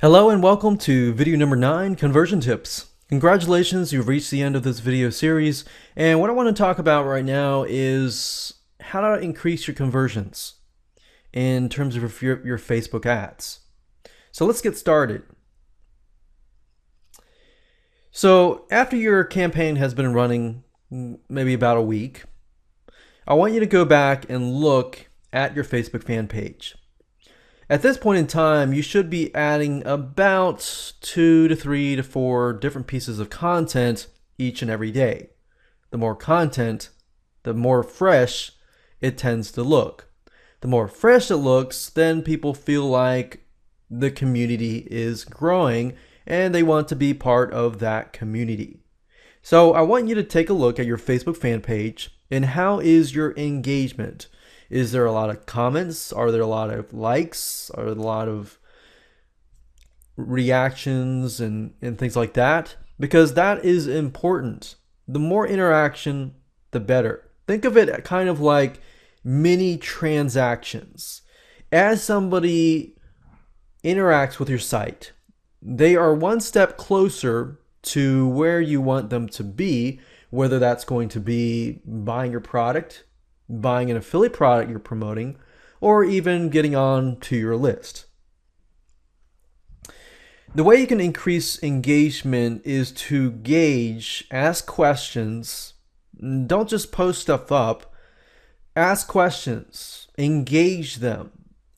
Hello and welcome to video number 9, Conversion Tips. Congratulations, you've reached the end of this video series, and what I want to talk about right now is how to increase your conversions in terms of your Facebook ads. So let's get started. So after your campaign has been running maybe about a week, I want you to go back and look at your Facebook fan page. At this point in time, you should be adding about 2 to 3 to 4 different pieces of content each and every day. The more content, the more fresh it tends to look. The more fresh it looks, then people feel like the community is growing and they want to be part of that community. So I want you to take a look at your Facebook fan page and how is your engagement? Is there a lot of comments? Are there a lot of likes? Are there a lot of reactions and things like that? Because that is important. The more interaction, the better. Think of it kind of like mini transactions. As somebody interacts with your site, they are one step closer to where you want them to be, whether that's going to be buying your product, buying an affiliate product you're promoting, or even getting on to your list. The way you can increase engagement is to gauge, ask questions. Don't just post stuff up. Ask questions, engage them,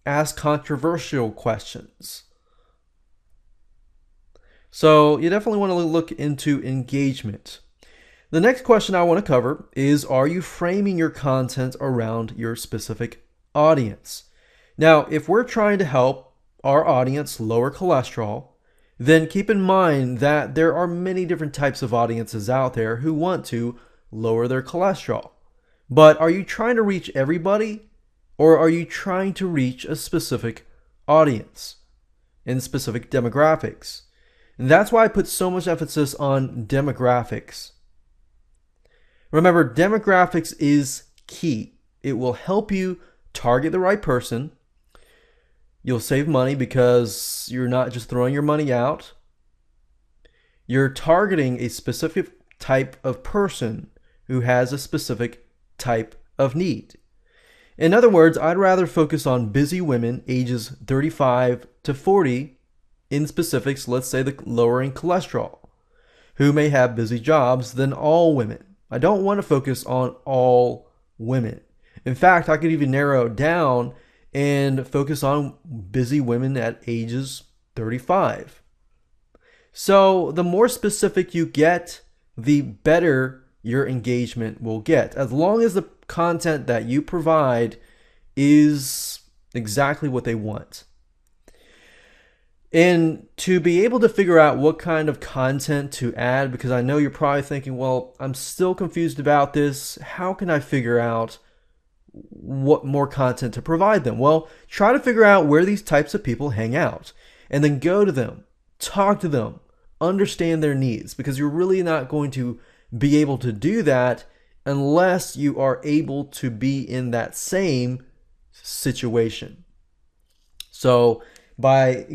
ask controversial questions. So you definitely want to look into engagement. The next question I want to cover is, are you framing your content around your specific audience? Now, if we're trying to help our audience lower cholesterol, then keep in mind that there are many different types of audiences out there who want to lower their cholesterol. But are you trying to reach everybody, or are you trying to reach a specific audience in specific demographics? And that's why I put so much emphasis on demographics. Remember, demographics is key. It will help you target the right person. You'll save money because you're not just throwing your money out. You're targeting a specific type of person who has a specific type of need. In other words, I'd rather focus on busy women ages 35 to 40 in specifics, let's say the lowering cholesterol, who may have busy jobs, than all women. I don't want to focus on all women. In fact, I could even narrow it down and focus on busy women at ages 35. So the more specific you get, the better your engagement will get, as long as the content that you provide is exactly what they want. And to be able to figure out what kind of content to add, because I know you're probably thinking, well, I'm still confused about this. How can I figure out what more content to provide them? Well, try to figure out where these types of people hang out and then go to them, talk to them, understand their needs, because you're really not going to be able to do that unless you are able to be in that same situation. So by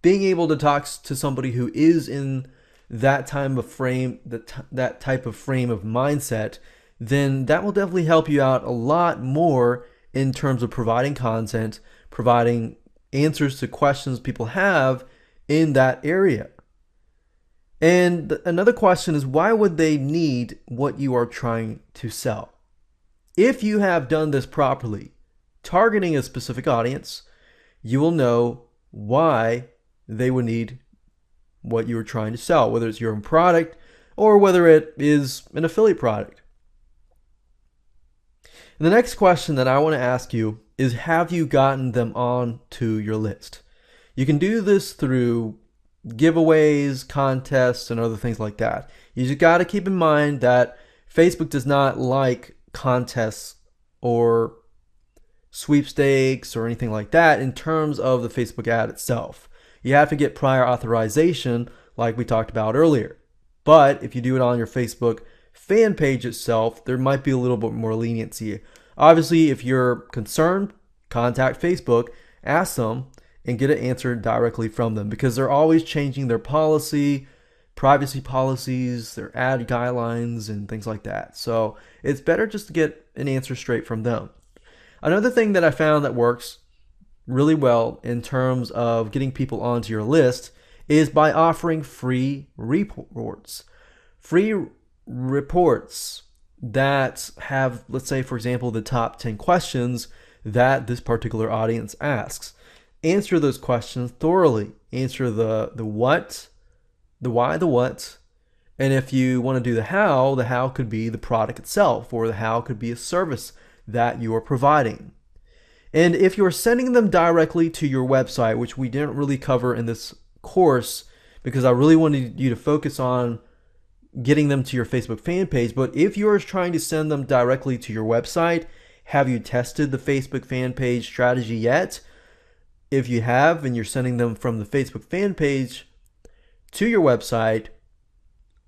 being able to talk to somebody who is in that time of frame, that type of frame of mindset, then that will definitely help you out a lot more in terms of providing content, providing answers to questions people have in that area. And another question is, why would they need what you are trying to sell? If you have done this properly, targeting a specific audience, you will know why they would need what you are trying to sell, whether it's your own product or whether it is an affiliate product. And the next question that I want to ask you is, have you gotten them on to your list? You can do this through giveaways, contests, and other things like that. You just got to keep in mind that Facebook does not like contests or sweepstakes or anything like that in terms of the Facebook ad itself. You have to get prior authorization like we talked about earlier. But if you do it on your Facebook fan page itself, there might be a little bit more leniency. Obviously, if you're concerned, contact Facebook, ask them, and get an answer directly from them, because they're always changing their privacy policies, their ad guidelines, and things like that. So it's better just to get an answer straight from them. Another thing that I found that works really well in terms of getting people onto your list is by offering free reports. Free reports that have, let's say, for example, the top 10 questions that this particular audience asks. Answer those questions thoroughly. Answer the what, the why, the what. And if you want to do the how could be the product itself, or the how could be a service that you are providing. And if you're sending them directly to your website, which we didn't really cover in this course because I really wanted you to focus on getting them to your Facebook fan page, but if you're trying to send them directly to your website, have you tested the Facebook fan page strategy yet? If you have, and you're sending them from the Facebook fan page to your website,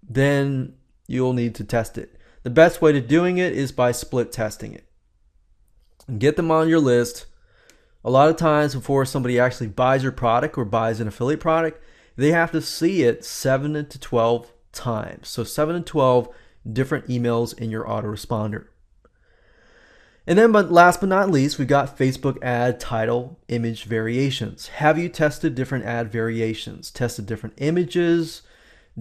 then you'll need to test it. The best way to doing it is by split testing it. Get them on your list. A lot of times before somebody actually buys your product or buys an affiliate product, they have to see it 7 to 12 times. So 7 to 12 different emails in your autoresponder. And then, but last but not least, we've got Facebook ad title image variations. Have you tested different ad variations? Tested different images,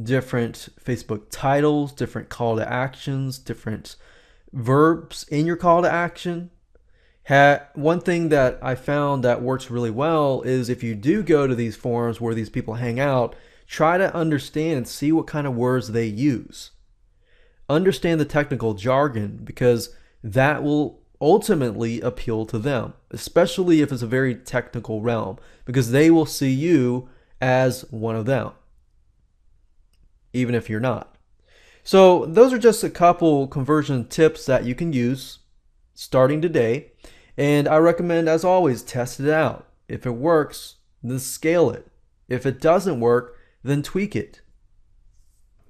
different Facebook titles, different call to actions, different verbs in your call to action? One thing that I found that works really well is if you do go to these forums where these people hang out, try to understand and see what kind of words they use. Understand the technical jargon, because that will ultimately appeal to them, especially if it's a very technical realm, because they will see you as one of them, even if you're not. So those are just a couple conversion tips that you can use starting today. And I recommend, as always, test it out. If it works, then scale it. If it doesn't work, then tweak it.